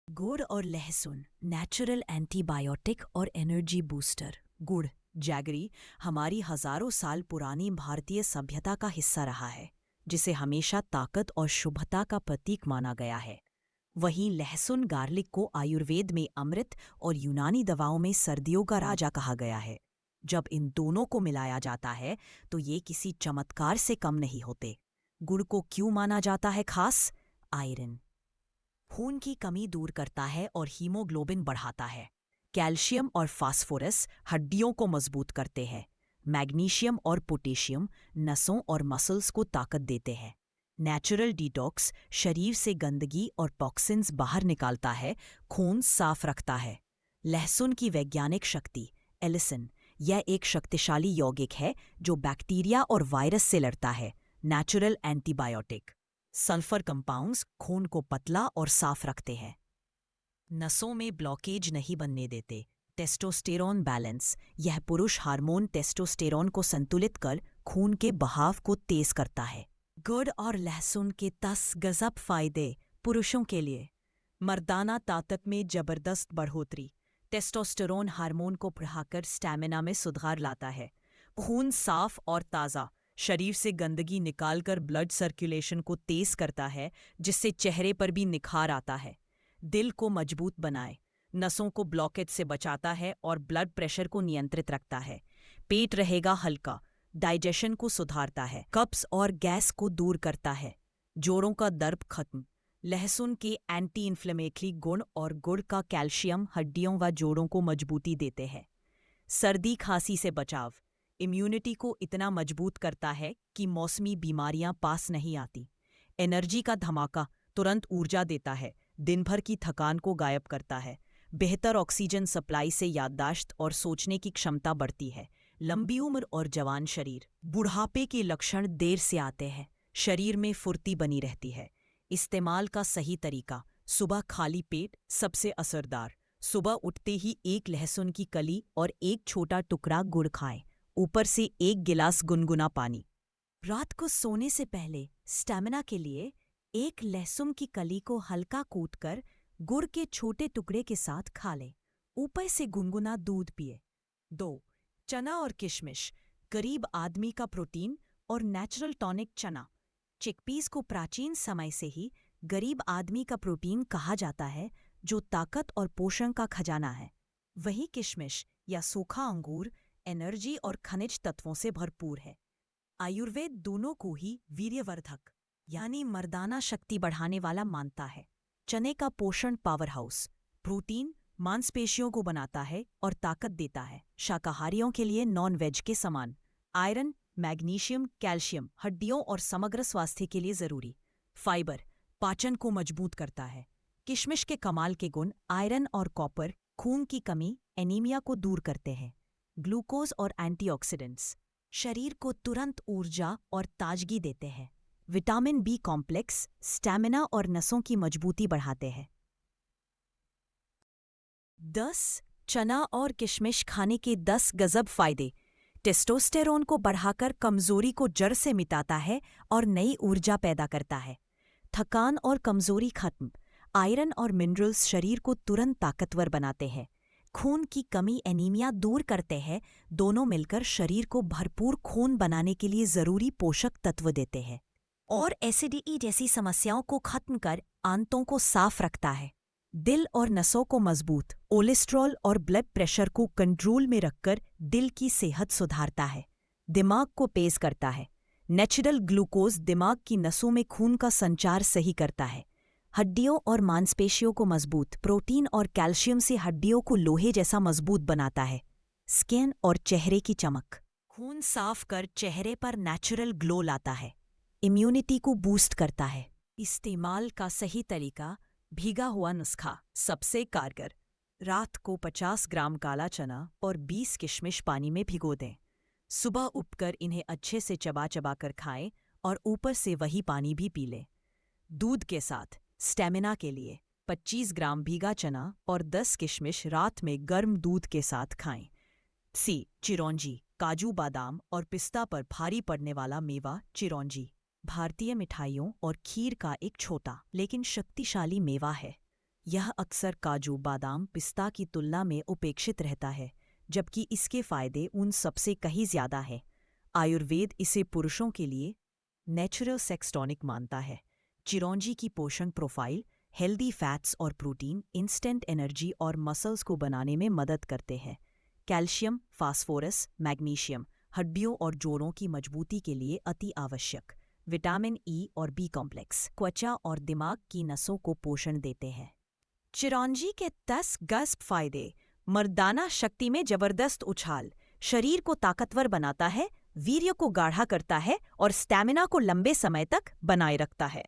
गुड़ और लहसुन नेचुरल एंटीबायोटिक और एनर्जी बूस्टर। गुड़ जैगरी हमारी हजारों साल पुरानी भारतीय सभ्यता का हिस्सा रहा है, जिसे हमेशा ताकत और शुभता का प्रतीक माना गया है। वहीं लहसुन गार्लिक को आयुर्वेद में अमृत और यूनानी दवाओं में सर्दियों का राजा कहा गया है। जब इन दोनों को मिलाया जाता है तो ये किसी चमत्कार से कम नहीं होते। गुड़ को क्यों माना जाता है खास? आयरन खून की कमी दूर करता है और हीमोग्लोबिन बढ़ाता है। कैल्शियम और फास्फोरस हड्डियों को मजबूत करते हैं। मैग्नीशियम और पोटेशियम नसों और मसल्स को ताकत देते हैं। नेचुरल डिटॉक्स शरीर से गंदगी और टॉक्सिन्स बाहर निकालता है, खून साफ रखता है। लहसुन की वैज्ञानिक शक्ति एलिसिन, यह एक शक्तिशाली यौगिक है जो बैक्टीरिया और वायरस से लड़ता है। Natural antibiotic. सल्फर कंपाउंड्स खून को पतला और साफ रखते हैं। नसों में ब्लॉकेज नहीं बनने देते। टेस्टोस्टेरोन बैलेंस, यह पुरुष हार्मोन टेस्टोस्टेरोन को संतुलित कर खून के बहाव को तेज करता है। गुड़ और लहसुन के 10 गजब फायदे पुरुषों के लिए। मर्दाना ताकत में जबरदस्त बढ़ोतरी। टेस्टोस्टेरोन हार्मोन को बढ़ाकर स्टैमिना में सुधार लाता है। खून साफ और ताज़ा, शरीर से गंदगी निकालकर ब्लड सर्कुलेशन को तेज करता है, जिससे चेहरे पर भी निखार आता है। दिल को मजबूत बनाए, नसों को ब्लॉकेज से बचाता है और ब्लड प्रेशर को नियंत्रित रखता है। पेट रहेगा हल्का, डाइजेशन को सुधारता है। कब्ज और गैस को दूर करता है। जोड़ों का दर्द खत्म। लहसुन के एंटी इन्फ्लेमेटरी गुण और गुड़ का कैल्शियम हड्डियों व जोड़ों को मजबूती देते हैं। सर्दी खांसी से बचाव, इम्यूनिटी को इतना मजबूत करता है कि मौसमी बीमारियां पास नहीं आती। एनर्जी का धमाका, तुरंत ऊर्जा देता है, दिन भर की थकान को गायब करता है। बेहतर ऑक्सीजन सप्लाई से याददाश्त और सोचने की क्षमता बढ़ती है। लंबी उम्र और जवान शरीर। बुढ़ापे के लक्षण देर से आते हैं, शरीर में फुर्ती बनी रहती है। इस्तेमाल का सही तरीका, सुबह खाली पेट सबसे असरदार। सुबह उठते ही एक लहसुन की कली और एक छोटा टुकड़ा गुड़ खाएं, ऊपर से 1 गिलास गुनगुना पानी। रात को सोने से पहले स्टैमिना के लिए एक लहसुन की कली को हल्का कूटकर गुड़ के छोटे टुकड़े के साथ खा लें, ऊपर से गुनगुना दूध पिए। 2. चना और किशमिश, गरीब आदमी का प्रोटीन और नेचुरल टॉनिक। चना चिकपीस को प्राचीन समय से ही गरीब आदमी का प्रोटीन कहा जाता है, जो ताकत और पोषण का खजाना है। वही किशमिश या सूखा अंगूर एनर्जी और खनिज तत्वों से भरपूर है। आयुर्वेद दोनों को ही वीर्यवर्धक यानी मर्दाना शक्ति बढ़ाने वाला मानता है। चने का पोषण पावर हाउस, प्रोटीन मांसपेशियों को बनाता है और ताकत देता है। शाकाहारियों के लिए नॉन वेज के समान। आयरन, मैग्नीशियम, कैल्शियम हड्डियों और समग्र स्वास्थ्य के लिए जरूरी। फाइबर पाचन को मजबूत करता है। किशमिश के कमाल के गुण आयरन और कॉपर खून की कमी, एनीमिया को दूर करते हैं। ग्लूकोज और एंटीऑक्सीडेंट्स शरीर को तुरंत ऊर्जा और ताजगी देते हैं। विटामिन बी कॉम्प्लेक्स स्टैमिना और नसों की मजबूती बढ़ाते हैं। 10 चना और किशमिश खाने के 10 गजब फायदे। टेस्टोस्टेरोन को बढ़ाकर कमजोरी को जड़ से मिटाता है और नई ऊर्जा पैदा करता है। थकान और कमजोरी खत्म। आयरन और मिनरल्स शरीर को तुरंत ताकतवर बनाते हैं। खून की कमी एनीमिया दूर करते हैं। दोनों मिलकर शरीर को भरपूर खून बनाने के लिए जरूरी पोषक तत्व देते हैं और एसिडिटी जैसी समस्याओं को खत्म कर आंतों को साफ रखता है। दिल और नसों को मजबूत, कोलेस्ट्रॉल और ब्लड प्रेशर को कंट्रोल में रखकर दिल की सेहत सुधारता है। दिमाग को तेज करता है। नेचुरल ग्लूकोज दिमाग की नसों में खून का संचार सही करता है। हड्डियों और मांसपेशियों को मजबूत, प्रोटीन और कैल्शियम से हड्डियों को लोहे जैसा मजबूत बनाता है। स्किन और चेहरे की चमक, खून साफ कर चेहरे पर नेचुरल ग्लो लाता है। इम्यूनिटी को बूस्ट करता है। इस्तेमाल का सही तरीका, भीगा हुआ नुस्खा सबसे कारगर। रात को 50 ग्राम काला चना और 20 किशमिश पानी में भिगो दें। सुबह उठकर इन्हें अच्छे से चबा चबा कर खाएं और ऊपर से वही पानी भी पी लें। दूध के साथ स्टैमिना के लिए 25 ग्राम भीगा चना और 10 किशमिश रात में गर्म दूध के साथ खाएं। चिरौंजी, काजू बादाम और पिस्ता पर भारी पड़ने वाला मेवा चिरौंजी भारतीय मिठाइयों और खीर का एक छोटा लेकिन शक्तिशाली मेवा है। यह अक्सर काजू, बादाम, पिस्ता की तुलना में उपेक्षित रहता है, जबकि इसके फायदे उन सबसे कहीं ज्यादा हैं। आयुर्वेद इसे पुरुषों के लिए नेचुरल सेक्स टॉनिक मानता है। चिरौंजी की पोषण प्रोफाइल, हेल्दी फैट्स और प्रोटीन इंस्टेंट एनर्जी और मसल्स को बनाने में मदद करते हैं। कैल्शियम, फास्फोरस, मैग्नीशियम हड्डियों और जोड़ों की मजबूती के लिए अति आवश्यक। विटामिन ई और बी कॉम्प्लेक्स त्वचा और दिमाग की नसों को पोषण देते हैं। चिरौंजी के 10 गस्प फायदे। मर्दाना शक्ति में जबरदस्त उछाल, शरीर को ताकतवर बनाता है, वीर्य को गाढ़ा करता है और स्टैमिना को लंबे समय तक बनाए रखता है।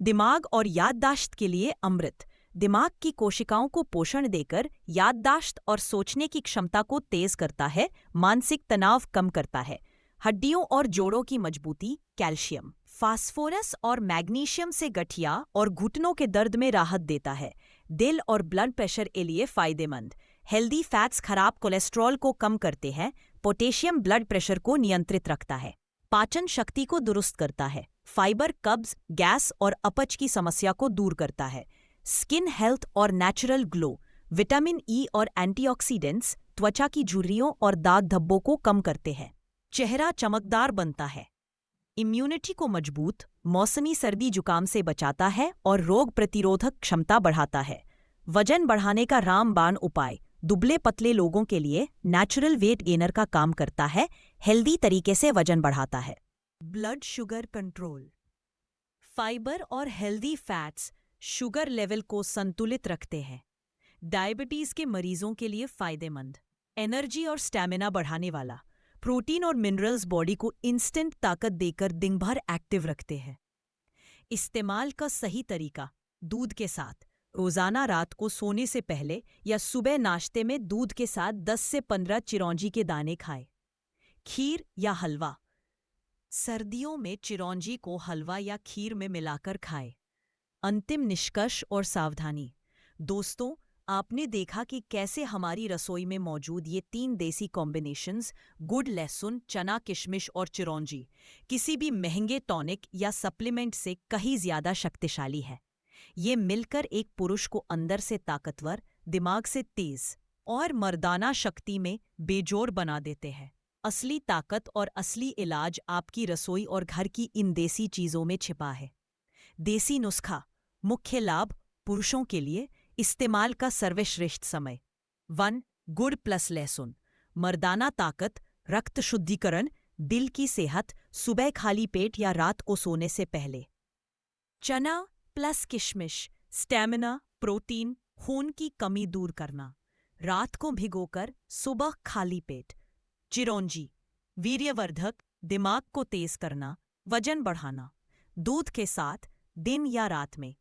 दिमाग और याददाश्त के लिए अमृत, दिमाग की कोशिकाओं को पोषण देकर याददाश्त और सोचने की क्षमता को तेज करता है, मानसिक तनाव कम करता है। हड्डियों और जोड़ों की मजबूती, कैल्शियम, फास्फोरस और मैग्नीशियम से गठिया और घुटनों के दर्द में राहत देता है। दिल और ब्लड प्रेशर के लिए फायदेमंद। हेल्दी फैट्स खराब कोलेस्ट्रॉल को कम करते हैं। पोटेशियम ब्लड प्रेशर को नियंत्रित रखता है। पाचन शक्ति को दुरुस्त करता है। फाइबर कब्ज, गैस और अपच की समस्या को दूर करता है। स्किन हेल्थ और नेचुरल ग्लो, विटामिन ई और एंटीऑक्सीडेंट्स त्वचा की झुर्रियों और दाग धब्बों को कम करते हैं। चेहरा चमकदार बनता है। इम्यूनिटी को मजबूत, मौसमी सर्दी जुकाम से बचाता है और रोग प्रतिरोधक क्षमता बढ़ाता है। वजन बढ़ाने का रामबाण उपाय, दुबले पतले लोगों के लिए नेचुरल वेट गेनर का काम करता है, हेल्दी तरीके से वजन बढ़ाता है। ब्लड शुगर कंट्रोल, फाइबर और हेल्दी फैट्स शुगर लेवल को संतुलित रखते हैं। डायबिटीज के मरीजों के लिए फायदेमंद। एनर्जी और स्टैमिना बढ़ाने वाला, प्रोटीन और मिनरल्स बॉडी को इंस्टेंट ताकत देकर दिन भर एक्टिव रखते हैं। इस्तेमाल का सही तरीका, दूध के साथ रोजाना रात को सोने से पहले या सुबह नाश्ते में दूध के साथ 10 से 15 चिरौंजी के दाने खाएं। खीर या हलवा, सर्दियों में चिरौंजी को हलवा या खीर में मिलाकर खाएं। अंतिम निष्कर्ष और सावधानी। दोस्तों, आपने देखा कि कैसे हमारी रसोई में मौजूद ये 3 देसी कॉम्बिनेशंस, गुड़, लहसुन, चना, किशमिश और चिरौंजी, किसी भी महंगे टॉनिक या सप्लीमेंट से कहीं ज्यादा शक्तिशाली है। ये मिलकर एक पुरुष को अंदर से ताकतवर, दिमाग से तेज और मर्दाना शक्ति में बेजोड़ बना देते हैं। असली ताकत और असली इलाज आपकी रसोई और घर की इन देसी चीजों में छिपा है। देसी नुस्खा, मुख्य लाभ पुरुषों के लिए, इस्तेमाल का सर्वश्रेष्ठ समय। 1. गुड़ प्लस लहसुन, मर्दाना ताकत, रक्त शुद्धिकरण, दिल की सेहत, सुबह खाली पेट या रात को सोने से पहले। चना प्लस किशमिश, स्टैमिना, प्रोटीन, खून की कमी दूर करना, रात को भिगोकर सुबह खाली पेट। चिरौंजी, वीर्यवर्धक, दिमाग को तेज करना, वजन बढ़ाना, दूध के साथ दिन या रात में।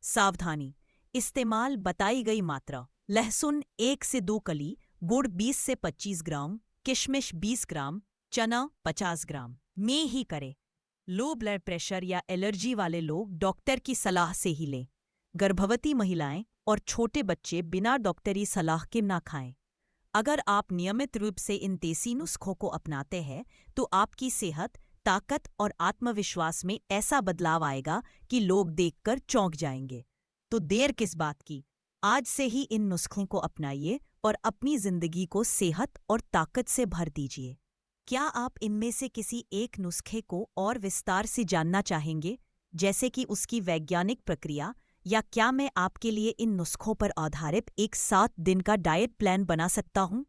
सावधानी, इस्तेमाल बताई गई मात्रा, लहसुन 1 से 2 कली, गुड़ 20 से 25 ग्राम, किशमिश 20 ग्राम, चना 50 ग्राम में ही करें। लो ब्लड प्रेशर या एलर्जी वाले लोग डॉक्टर की सलाह से ही लें। गर्भवती महिलाएं और छोटे बच्चे बिना डॉक्टरी सलाह के ना खाएं। अगर आप नियमित रूप से इन देसी नुस्खों को अपनाते हैं तो आपकी सेहत, ताकत और आत्मविश्वास में ऐसा बदलाव आएगा कि लोग देखकर चौंक जाएंगे। तो देर किस बात की, आज से ही इन नुस्खों को अपनाइए और अपनी जिंदगी को सेहत और ताकत से भर दीजिए। क्या आप इनमें से किसी एक नुस्खे को और विस्तार से जानना चाहेंगे, जैसे कि उसकी वैज्ञानिक प्रक्रिया, या क्या मैं आपके लिए इन नुस्खों पर आधारित एक 7 दिन का डाइट प्लान बना सकता हूँ?